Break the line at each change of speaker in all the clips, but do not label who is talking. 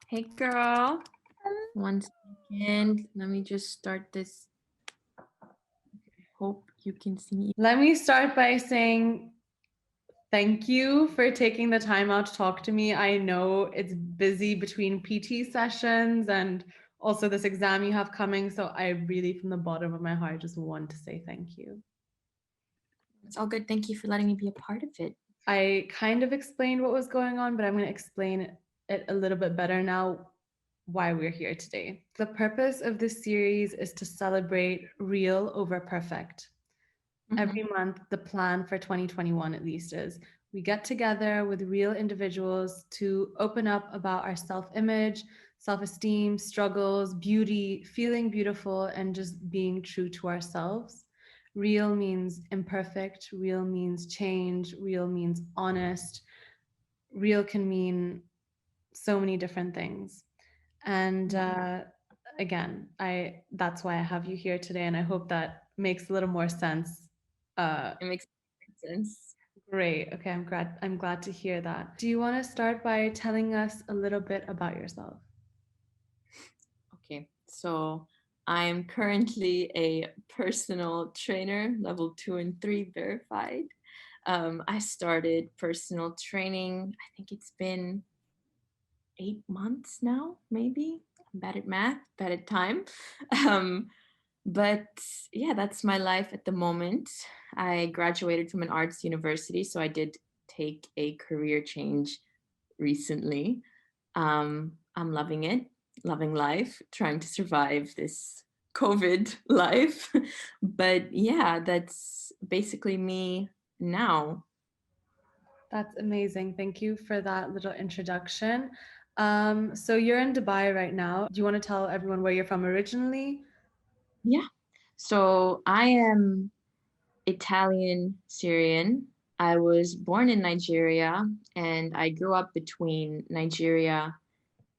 Hey girl, one second. Let me just start this. Hope you can see me.
Let me start by saying thank you for taking the time out to talk to me. I know it's busy between PT sessions and also this exam you have coming. So I really, from the bottom of my heart, just want to say thank you.
It's all good. Thank you for letting me be a part of it.
I kind of explained what was going on, but I'm going to explain it a little bit better now why we're here today. The purpose of this series is to celebrate real over perfect. Every month, the plan for 2021 at least is we get together with real individuals to open up about our self image, self esteem, struggles, beauty, feeling beautiful, and just being true to ourselves. Real means imperfect, real means change, real means honest, real can mean so many different things. And again, I that's why I have you here today, and I hope that makes a little more sense.
It makes sense.
Great. Okay, I'm glad to hear that. Do you want to start by telling us a little bit about yourself?
Okay, so I am currently a personal trainer, level 2 and 3 verified. I started personal training, I think it's been 8 months now, maybe. I'm bad at math, bad at time. Um, But yeah, that's my life at the moment. I graduated from an arts university, so I did take a career change recently. I'm loving it, loving life, trying to survive this COVID life. But yeah, that's basically me now.
That's amazing. Thank you for that little introduction. So you're in Dubai right now. Do you want to tell everyone where you're from originally?
Yeah. So I am Italian Syrian. I was born in Nigeria and I grew up between Nigeria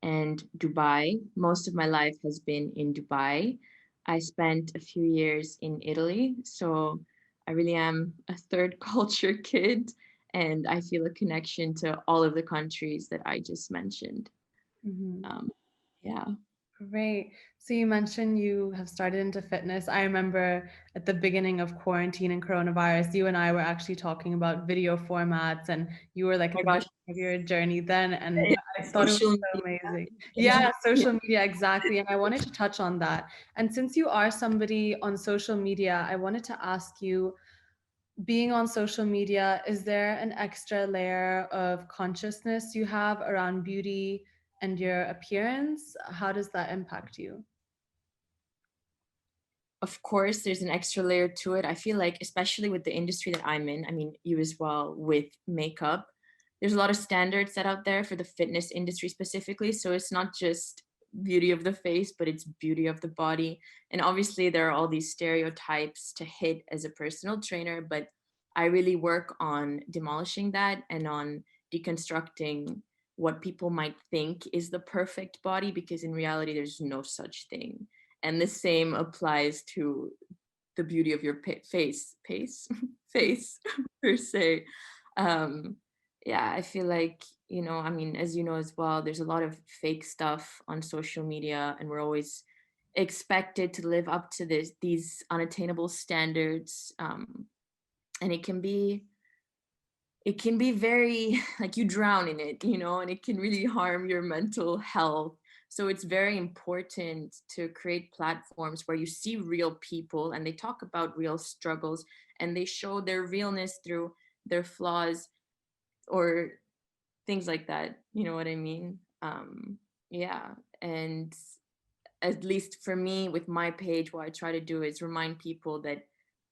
and Dubai. Most of my life has been in Dubai. I spent a few years in Italy, so I really am a third culture kid and I feel a connection to all of the countries that I just mentioned.
Mhm.
Um, yeah.
Great. So you mentioned you have started into fitness. I remember at the beginning of quarantine and coronavirus, you and I were actually talking about video formats, and you were like
Oh
at
my
the
gosh.
beginning of your journey then, and
Yeah,
I thought it was
social
so
media.
amazing.
Yeah.
Yeah, social media, exactly. And I wanted to touch on that. And since you are somebody on social media, I wanted to ask you, being on social media, is there an extra layer of consciousness you have around beauty and your appearance? How does that impact you?
Of course, there's an extra layer to it. I feel like, especially with the industry that I'm in, I mean, you as well with makeup, there's a lot of standards set out there for the fitness industry specifically. So it's not just beauty of the face, but it's beauty of the body. And obviously, there are all these stereotypes to hit as a personal trainer, but I really work on demolishing that and on deconstructing what people might think is the perfect body, because in reality, there's no such thing. And the same applies to the beauty of your face per se. um yeah, I feel like, I mean, as you know as well, there's a lot of fake stuff on social media and we're always expected to live up to these unattainable standards. And it can be very like you drown in it, and it can really harm your mental health. So it's very important to create platforms where you see real people and they talk about real struggles and they show their realness through their flaws or things like that. You know what I mean? Yeah. And at least for me, with my page, what I try to do is remind people that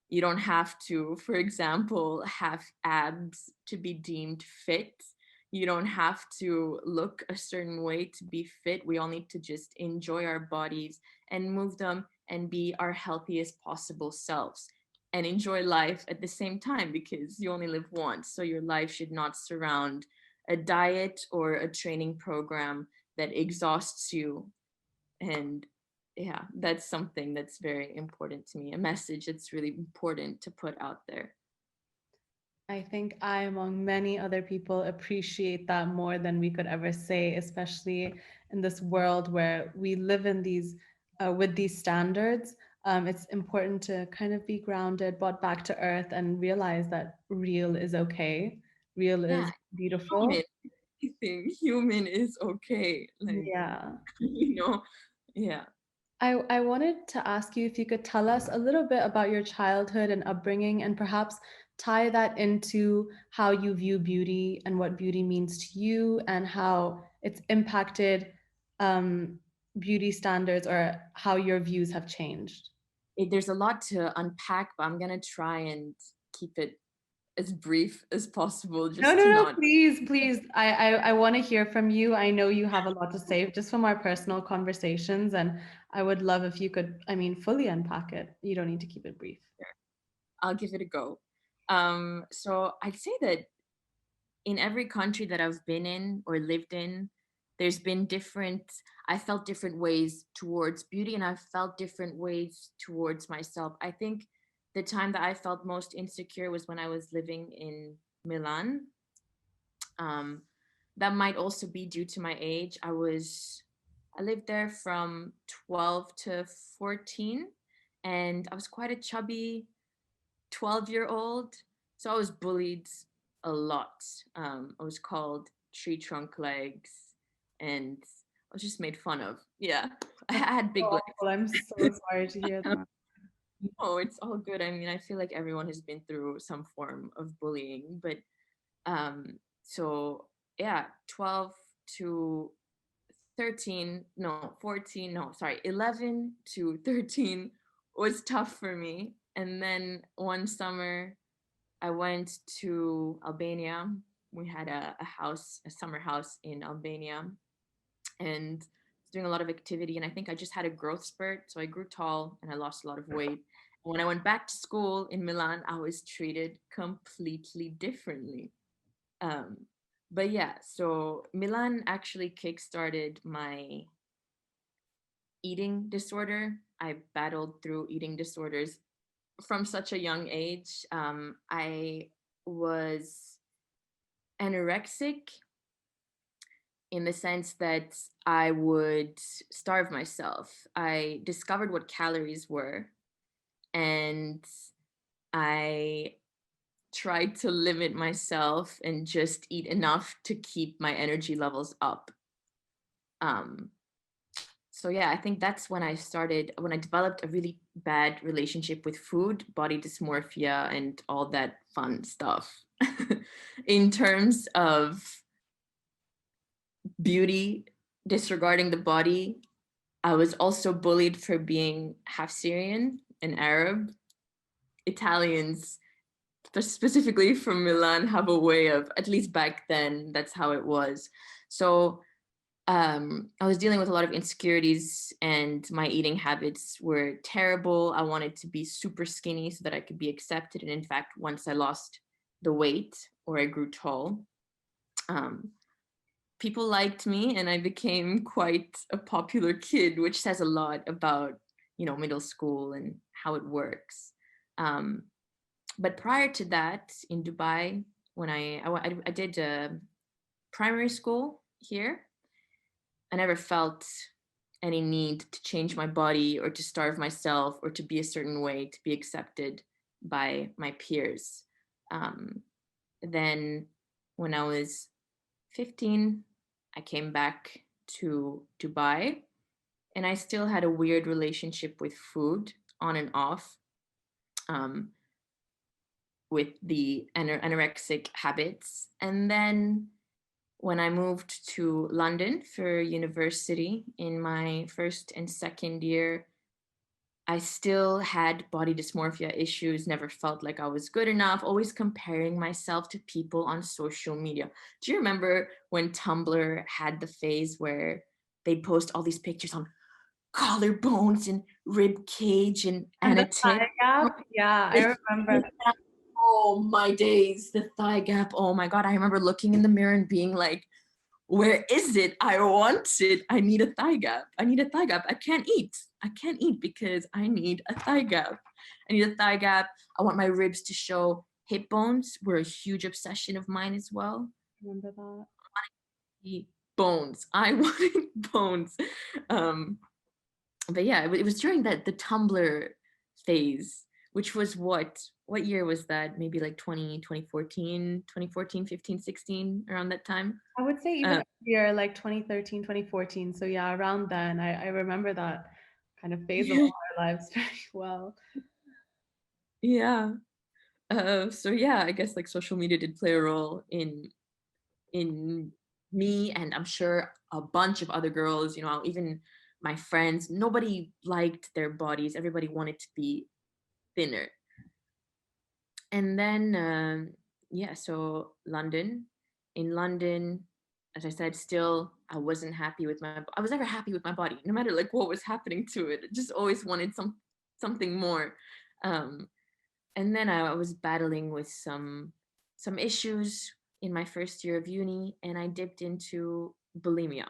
you don't have to, for example, have abs to be deemed fit. You don't have to look a certain way to be fit. We all need to just enjoy our bodies and move them and be our healthiest possible selves and enjoy life at the same time, because you only live once. So your life should not surround a diet or a training program that exhausts you. And yeah, that's something that's very important to me, a message that's really important to put out there.
I think I, among many other people, appreciate that more than we could ever say, especially in this world where we live in these with these standards. It's important to kind of be grounded, brought back to earth, and realize that real is okay. Real
Yeah,
is
human,
beautiful.
anything human is okay. Like,
Yeah.
you know, yeah.
I wanted to ask you if you could tell us a little bit about your childhood and upbringing and perhaps tie that into how you view beauty and what beauty means to you and how it's impacted um, beauty standards or how your views have changed.
There's a lot to unpack, but I'm gonna try and keep it as brief as possible,
No,
just
no,
to
no,
not.
please, please. I want to hear from you. I know you have a lot to say just from our personal conversations, and I would love if you could, I mean, fully unpack it. You don't need to keep it brief.
I'll give it a go. So I'd say that in every country that I've been in or lived in, there's been different, I felt different ways towards beauty and I felt different ways towards myself. I think the time that I felt most insecure was when I was living in Milan. Um, that might also be due to my age. I lived there from 12 to 14 and I was quite a chubby 12-year-old. So I was bullied a lot. I was called tree trunk legs and I was just made fun of. Yeah, I
That's
had
so
big
awful. I'm so sorry to hear
legs.
that.
Oh, it's all good. I mean, I feel like everyone has been through some form of bullying, but so yeah, 12 to 13, no, 14, no, sorry, 11 to 13 was tough for me. And then one summer I went to Albania. We had a house, a summer house in Albania, and was doing a lot of activity. And I think I just had a growth spurt. So I grew tall and I lost a lot of weight. When I went back to school in Milan, I was treated completely differently. Um, but yeah, so Milan actually kickstarted my eating disorder. I battled through eating disorders from such a young age. I was anorexic in the sense that I would starve myself. I discovered what calories were and I tried to limit myself and just eat enough to keep my energy levels up. Um, so yeah, I think that's when I developed a really bad relationship with food, body dysmorphia, and all that fun stuff. In terms of beauty, disregarding the body, I was also bullied for being half Syrian and Arab. Italians, specifically from Milan, have a way of, at least back then, that's how it was. So I was dealing with a lot of insecurities and my eating habits were terrible. I wanted to be super skinny so that I could be accepted. And in fact, once I lost the weight or I grew tall, um, people liked me and I became quite a popular kid, which says a lot about, middle school and how it works. Um, but prior to that, in Dubai, when I did primary school here, I never felt any need to change my body or to starve myself or to be a certain way to be accepted by my peers. Um, then, when I was 15, I came back to Dubai and I still had a weird relationship with food on and off um, with the anorexic habits. And then when I moved to London for university in my first and second year, I still had body dysmorphia issues, never felt like I was good enough, always comparing myself to people on social media. Do you remember when Tumblr had the phase where they'd post all these pictures on collarbones and rib cage and
And the
anatic?
thigh gap, yeah, I remember.
Oh my days, the thigh gap. Oh my God. I remember looking in the mirror and being like, where is it? I want it. I need a thigh gap. I need a thigh gap. I can't eat. I can't eat because I need a thigh gap. I need a thigh gap. I want my ribs to show hip bones were a huge obsession of mine as well.
Remember that?
The bones. I wanted bones. Um, but yeah, it was during the Tumblr phase, which was what year was that? Maybe like 2014, 15, 16, around that time.
I would say
Um,
even earlier, like 2013, 2014. So yeah, around then, I remember that kind of phase of our lives very well.
yeah. So yeah, I guess like social media did play a role in me, and I'm sure a bunch of other girls, even my friends, nobody liked their bodies. Everybody wanted to be thinner. And then yeah, so London. In London, as I said, still I wasn't happy with I was never happy with my body, no matter like what was happening to it. I just always wanted something more. Um, and then I was battling with some issues in my first year of uni, and I dipped into bulimia,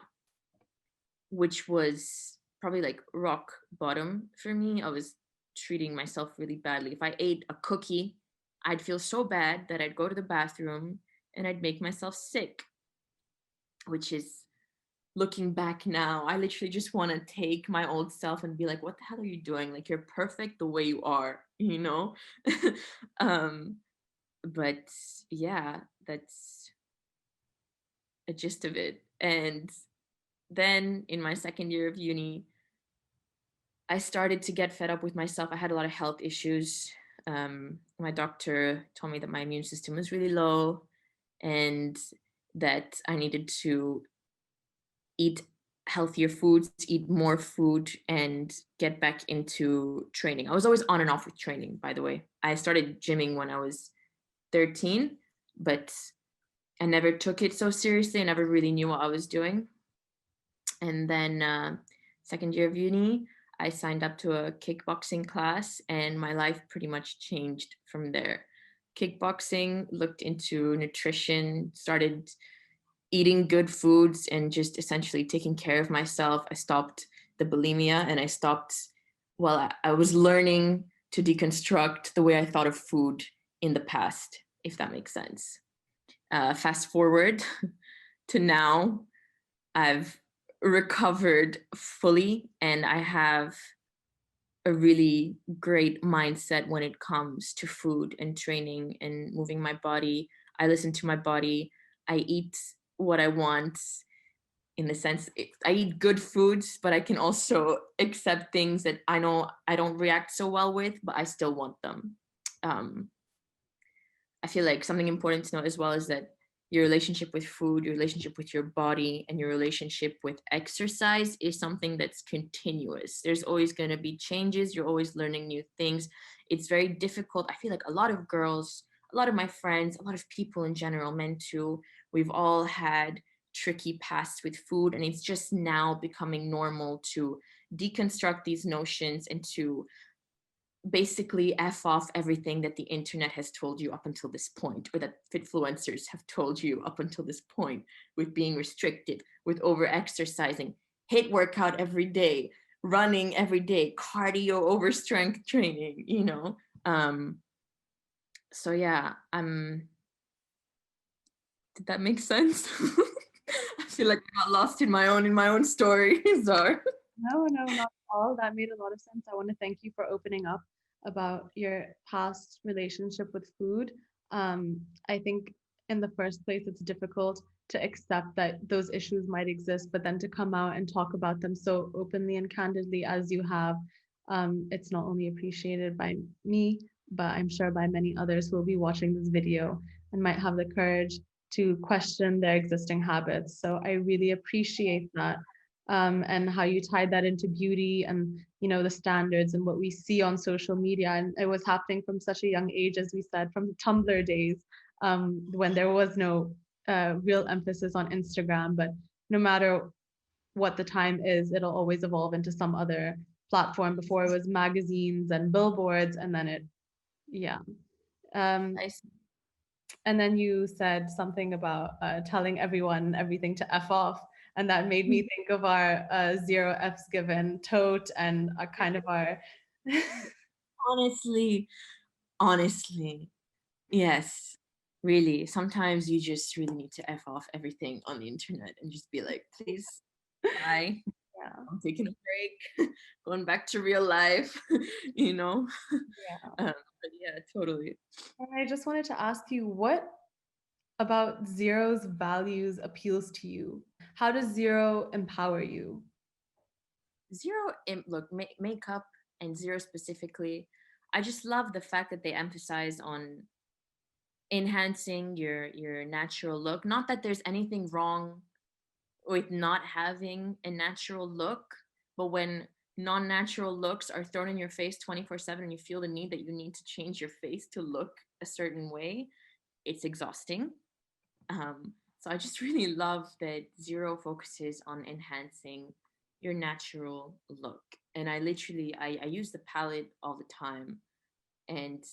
which was probably like rock bottom for me. I was treating myself really badly. If I ate a cookie, I'd feel so bad that I'd go to the bathroom and I'd make myself sick, which is, looking back now, I literally just want to take my old self and be like, what the hell are you doing? Like, you're perfect the way you are, you know? um, but yeah, that's a gist of it. And then in my second year of uni, I started to get fed up with myself. I had a lot of health issues. My doctor told me that my immune system was really low and that I needed to eat healthier foods, eat more food, and get back into training. I was always on and off with training, by the way. I started gymming when I was 13, but I never took it so seriously. I never really knew what I was doing. And then second year of uni, I signed up to a kickboxing class, and my life pretty much changed from there. Kickboxing, looked into nutrition, started eating good foods, and just essentially taking care of myself. I stopped the bulimia, and I stopped, well, I was learning to deconstruct the way I thought of food in the past, if that makes sense. Fast forward to now, I've recovered fully, and I have a really great mindset when it comes to food and training and moving my body. I listen to my body. I eat what I want, in the sense I eat good foods, but I can also accept things that I know I don't react so well with, but I still want them. Um, I feel like something important to know as well is that your relationship with food, your relationship with your body, and your relationship with exercise is something that's continuous. There's always going to be changes. You're always learning new things. It's very difficult. I feel like a lot of girls, a lot of my friends, a lot of people in general, men too, we've all had tricky pasts with food, and it's just now becoming normal to deconstruct these notions and to basically F off everything that the internet has told you up until this point, or that influencers have told you up until this point, with being restricted, with over exercising, hit workout every day, running every day, cardio over strength training. So yeah, did that make sense? I feel like I got lost in my own story. Sorry.
No, no, not at all. That made a lot of sense. I want to thank you for opening up about your past relationship with food. I think in the first place, it's difficult to accept that those issues might exist, but then to come out and talk about them so openly and candidly as you have, it's not only appreciated by me, but I'm sure by many others who will be watching this video and might have the courage to question their existing habits. So I really appreciate that, and how you tied that into beauty and the standards and what we see on social media. And it was happening from such a young age, as we said, from the Tumblr days, when there was no real emphasis on Instagram. But no matter what the time is, it'll always evolve into some other platform. Before it was magazines and billboards, and then yeah. um,
I
and then you said something about telling everyone everything to F off. And that made me think of our zero F's given tote and a kind of our.
honestly, honestly, Yes, really. Sometimes you just really need to F off everything on the internet and just be like, please, bye.
Yeah.
I'm taking a break, going back to real life, you know?
Yeah.
But yeah, totally.
And I just wanted to ask you, what about Zero's values appeals to you? How does Zero empower you?
Zero, look, makeup and Zero specifically, I just love the fact that they emphasize on enhancing your natural look. Not that there's anything wrong with not having a natural look, but when non-natural looks are thrown in your face 24/7 and you feel the need that you need to change your face to look a certain way, it's exhausting. So I just really love that Zero focuses on enhancing your natural look. And I use the palette all the time, and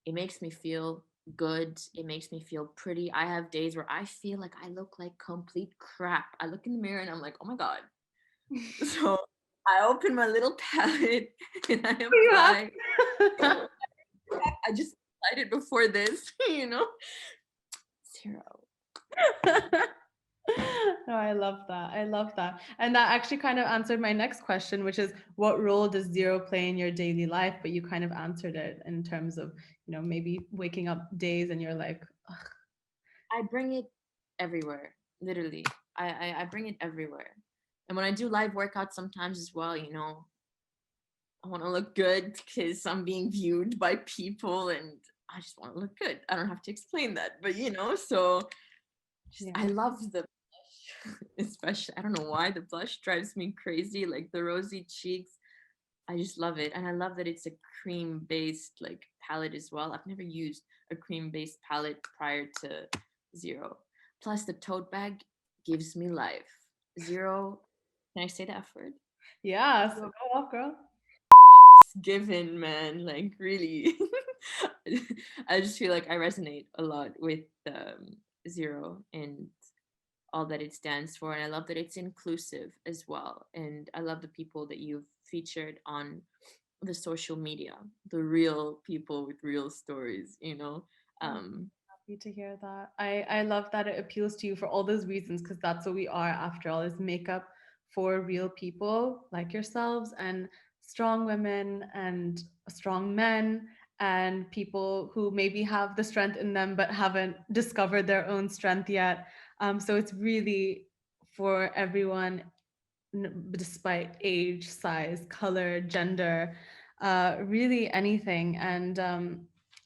it makes me feel good. It makes me feel pretty. I have days where I feel like I look like complete crap. I look in the mirror and I'm like, oh my God. So I open my little palette and I
You have
apply. I just applied it before this, you know? Zero.
No, I love that. I love that. And that actually kind of answered my next question, which is what role does Zero play in your daily life? But you kind of answered it in terms of, maybe waking up days and you're like, ugh.
I bring it everywhere, literally. I bring it everywhere. And when I do live workouts sometimes as well, I want to look good because I'm being viewed by people and I just want to look good. I don't have to explain that, but so just I
Yeah.
love the blush, especially. I don't know why the blush drives me crazy, like the rosy cheeks. I just love it. And I love that it's a cream based like palette as well. I've never used a cream based palette prior to Zero. Plus the tote bag gives me life. Zero, can I say the F word?
Yeah. So
Zero
go off, girl.
given, man. Like really. I just feel like I resonate a lot with Zero and all that it stands for. And I love that it's inclusive as well. And I love the people that you've featured on the social media, the real people with real stories.
I'm
Um,
happy to hear that. I love that it appeals to you for all those reasons, because that's what we are after all, is makeup for real people like yourselves, and strong women and strong men, and people who maybe have the strength in them but haven't discovered their own strength yet. So it's really for everyone, despite age, size, color, gender, really anything. And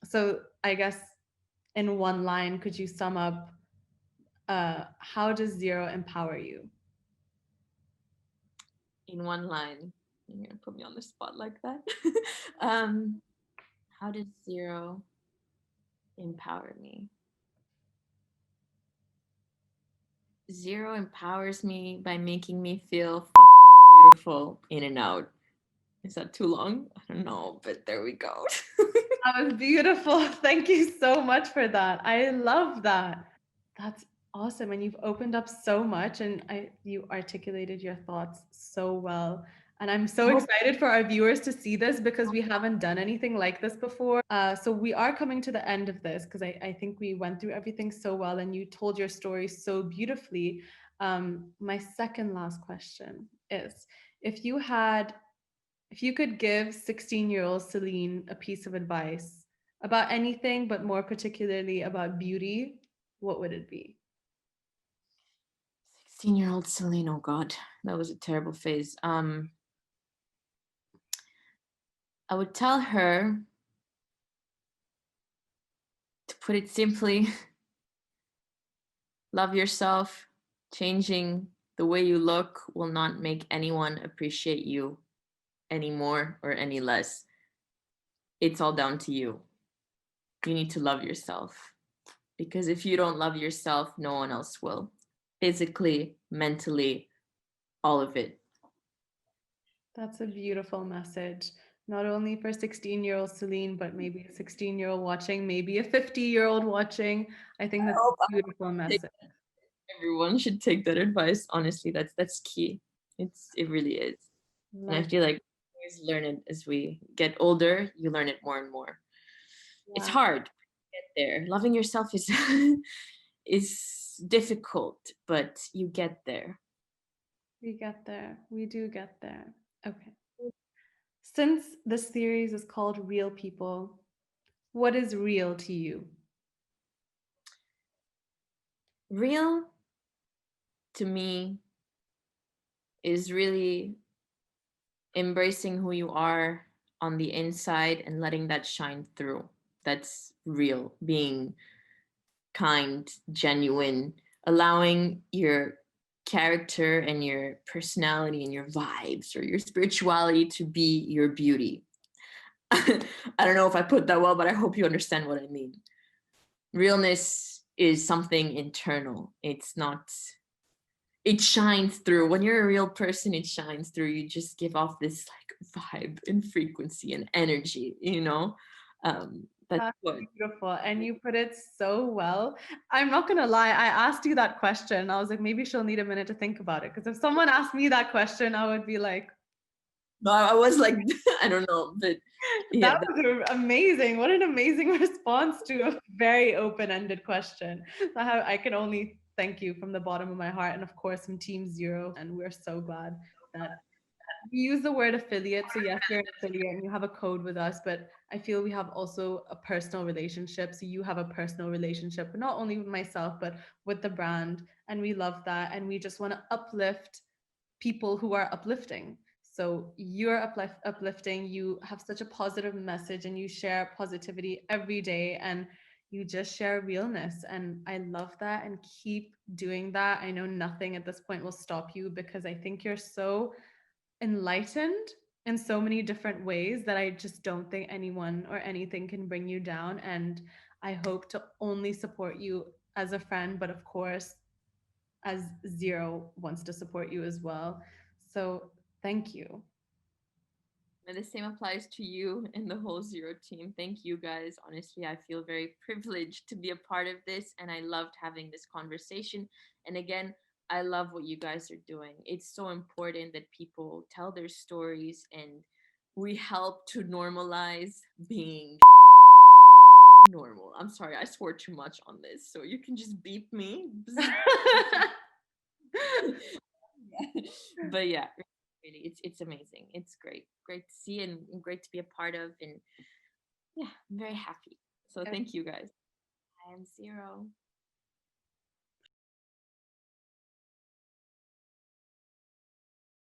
so I guess in one line, could you sum up, how does Zero empower you?
in one line, you're gonna put me on the spot like that. um, how did Zero empower me? Zero empowers me by making me feel fucking beautiful in and out. Is that too long? I don't know, but there we go.
That was beautiful. Thank you so much for that. I love that. That's awesome. And you've opened up so much, and you articulated your thoughts so well. And I'm so
I hope
excited for our viewers to see this, because we haven't done anything like this before. So we are coming to the end of this, because I think we went through everything so well and you told your story so beautifully. My second last question is, if you had if you could give 16-year-old Celine a piece of advice about anything, but more particularly about beauty, what would it be?
16-year-old Celine. Oh God, that was a terrible phase. I would tell her, to put it simply, love yourself. Changing the way you look will not make anyone appreciate you any more or any less. It's all down to you. You need to love yourself. Because if you don't love yourself, no one else will. Physically, mentally, all of it.
That's a beautiful message, not only for 16-year-old Celine, but maybe a 16-year-old watching, maybe a 50-year-old watching. I think
I
that's
hope
a beautiful message.
everyone should take that advice. Honestly, that's key. It really is. And I
Love.
feel like we always learn it as we get older, you learn it more and more. It's
Yeah.
hard to get there. Loving yourself is is difficult, but you get there.
We get there. We do get there. Okay. Since the series is called Real People, what is real to you?
Real to me is really embracing who you are on the inside and letting that shine through. That's real. Being kind, genuine, allowing your character and your personality and your vibes or your spirituality to be your beauty. I don't know if I put that well, but I hope you understand what I mean. Realness is something internal. It's not, it shines through. When you're a real person, it shines through. You just give off this like vibe and frequency and energy, you know? That's
That's
what.
beautiful. And you put it so well. I'm not going to lie. I asked you that question. I was like, maybe she'll need a minute to think about it. Because if someone asked me that question, I would be like,
No, I was like, I don't know, but yeah,
that was amazing. What an amazing response to a very open ended question. I can only thank you from the bottom of my heart. And of course, from Team Zero. And we're so glad that we use the word affiliate. So yes, you're an affiliate and you have a code with us, but I feel we have also a personal relationship. So you have a personal relationship, not only with myself, but with the brand. And we love that. And we just want to uplift people who are uplifting. So you're uplifting, you have such a positive message and you share positivity every day and you just share realness. And I love that and keep doing that. I know nothing at this point will stop you because I think you're so enlightened in so many different ways that I just don't think anyone or anything can bring you down. And I hope to only support you as a friend, but of course, as Zero wants to support you as well. So thank you.
and the same applies to you and the whole Zero team. Thank you guys. Honestly, I feel very privileged to be a part of this, and I loved having this conversation. And again, I love what you guys are doing. It's so important that people tell their stories and we help to normalize being normal. I'm sorry, I swore too much on this, so you can just beep me. But yeah, really, it's amazing. It's great to see and great to be a part of, and yeah, I'm very happy. So thank you guys. I am Zero.